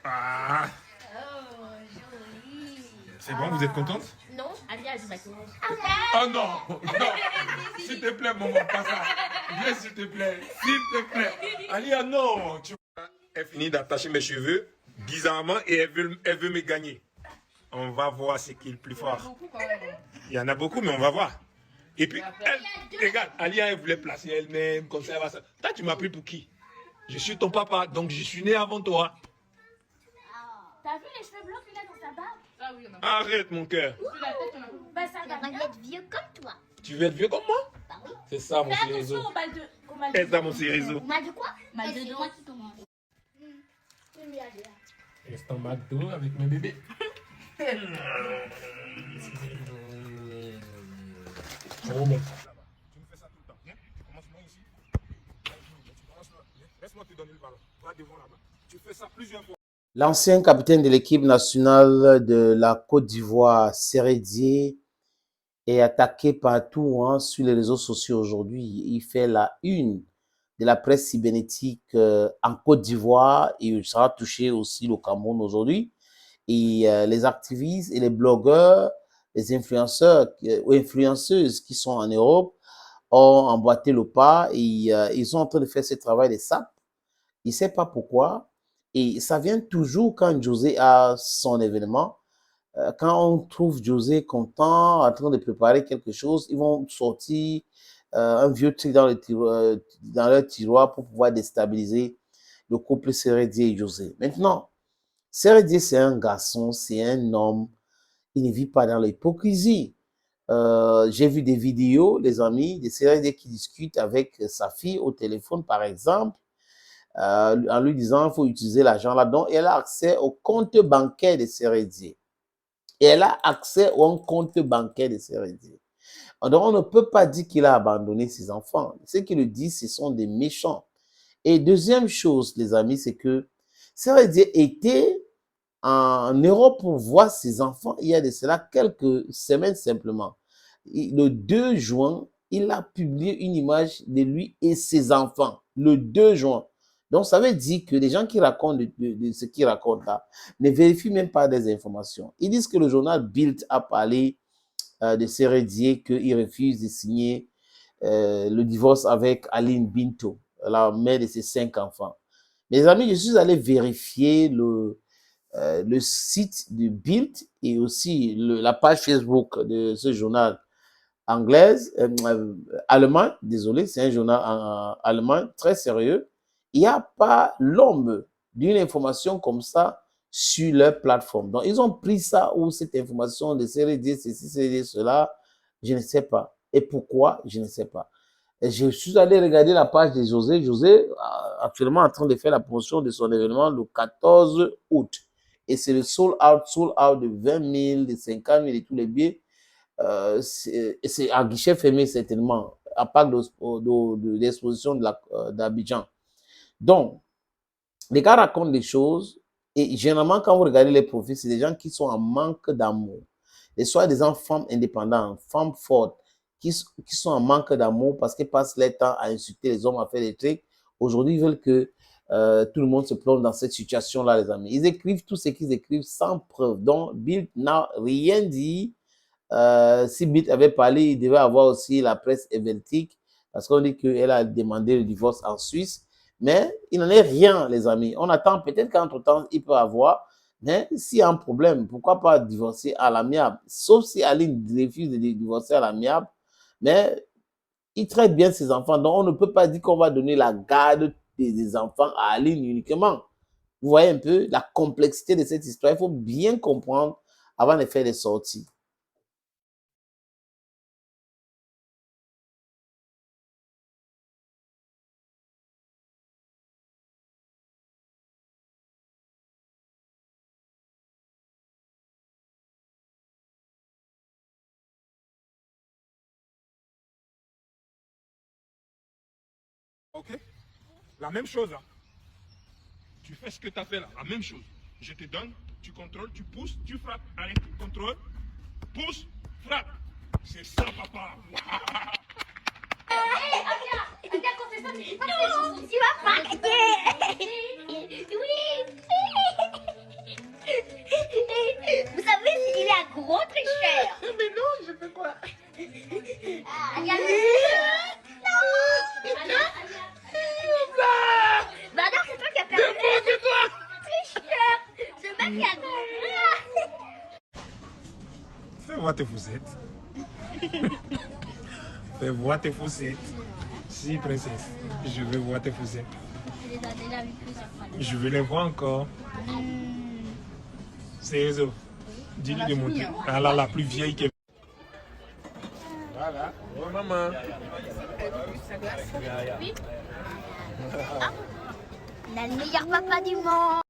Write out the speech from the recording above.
Ah. Oh, joli. C'est bon, vous êtes contente? Non, Alia, je maquillage. Oh non, non. S'il te plaît, maman, pas ça. Viens, s'il te plaît. S'il te plaît. Alia, non. Elle finit d'attacher mes cheveux bizarrement et elle veut me gagner. On va voir ce qui est le plus fort. Il y en a beaucoup, mais on va voir. Et puis, elle, regarde, Alia, elle voulait placer elle-même, comme ça, elle va ça. Toi, tu m'as pris pour qui? Je suis ton papa, donc je suis né avant toi. T'as vu les cheveux blancs qu'il a dans sa barbe? Ah oui, on a. Arrête, mon cœur. Bah, ça va être vieux comme toi. Tu veux être vieux comme moi? Bah oui. C'est ça, mon Fais cériseau. attention au mal de. C'est ça, mon cériseau. Au mal de quoi? Mal de dos. Qui commence. Reste en McDo avec mes bébés. Oh, bon. Tu me fais ça tout le temps. Viens, commence-moi ici. Laisse-moi te donner le ballon. Va devant là-bas. Tu fais ça plusieurs fois. L'ancien capitaine de l'équipe nationale de la Côte d'Ivoire, Sérédier, est attaqué partout sur les réseaux sociaux aujourd'hui. Il fait la une de la presse cybernétique en Côte d'Ivoire et il sera touché aussi au Cameroun aujourd'hui. Et les activistes et les blogueurs, les influenceurs ou influenceuses qui sont en Europe ont emboîté le pas et ils sont en train de faire ce travail de sape. Il ne sait pas pourquoi. Et ça vient toujours quand José a son événement. Quand on trouve José content, en train de préparer quelque chose, ils vont sortir un vieux truc dans leur tiroir pour pouvoir déstabiliser le couple Sérédier et José. Maintenant, Sérédier, c'est un garçon, c'est un homme. Il ne vit pas dans l'hypocrisie. J'ai vu des vidéos, les amis, de Sérédier qui discutent avec sa fille au téléphone, par exemple, en lui disant qu'il faut utiliser l'argent là-dedans. Et elle a accès au compte bancaire de Sérédier. Et elle a accès au compte bancaire de Sérédier. Donc, on ne peut pas dire qu'il a abandonné ses enfants. Ceux qui le disent, ce sont des méchants. Et deuxième chose, les amis, c'est que Sérédier était en Europe pour voir ses enfants il y a de cela quelques semaines simplement. Le 2 juin, il a publié une image de lui et ses enfants. Le 2 juin. Donc, ça veut dire que les gens qui racontent de ce qu'ils racontent là ne vérifient même pas des informations. Ils disent que le journal Bild a parlé de Sérédier, qu'il refuse de signer le divorce avec Aline Binto, la mère de ses 5 enfants. Mes amis, je suis allé vérifier le site de Bild et aussi la page Facebook de ce journal allemand, désolé, c'est un journal allemand très sérieux. Il n'y a pas l'ombre d'une information comme ça sur leur plateforme. Donc, ils ont pris ça ou cette information de Sérédier, ceci, Sérédier, cela, je ne sais pas. Et pourquoi, je ne sais pas. Et je suis allé regarder la page de José. José est actuellement en train de faire la promotion de son événement le 14 août. Et c'est le sold out de 20 000, de 50 000 et tous les billets. C'est un guichet fermé certainement, à part de l'exposition d'Abidjan. Donc, les gars racontent des choses et généralement, quand vous regardez les profils, c'est des gens qui sont en manque d'amour. Et soit des femmes indépendantes, femmes fortes, qui sont en manque d'amour parce qu'ils passent leur temps à insulter les hommes, à faire des trucs. Aujourd'hui, ils veulent que tout le monde se plonge dans cette situation-là, les amis. Ils écrivent tout ce qu'ils écrivent sans preuve. Donc, Bild n'a rien dit. Si Bild avait parlé, il devait avoir aussi la presse helvétique parce qu'on dit qu'elle a demandé le divorce en Suisse. Mais il n'en est rien, les amis. On attend peut-être qu'entre-temps, il peut avoir. Mais s'il y a un problème, pourquoi pas divorcer à l'amiable? Sauf si Aline refuse de divorcer à l'amiable. Mais il traite bien ses enfants. Donc, on ne peut pas dire qu'on va donner la garde des enfants à Aline uniquement. Vous voyez un peu la complexité de cette histoire. Il faut bien comprendre avant de faire des sorties. Ok? La même chose. Hein. Tu fais ce que tu as fait là. La même chose. Je te donne, tu contrôles, tu pousses, tu frappes. Allez, contrôle, pousse, frappe. C'est ça, papa. Alia, quand c'est ça, tu dis pas que c'est tu vas pas. Oui. voir tes faussettes. Fais voir tes faussettes. Si, princesse, je veux voir tes faussettes. Je les ai déjà vues plusieurs fois. Je veux les voir encore. C'est eux. Dis-lui de monter. Ah là, la plus vieille qui est. Voilà. Oh, maman. On a le meilleur papa du monde.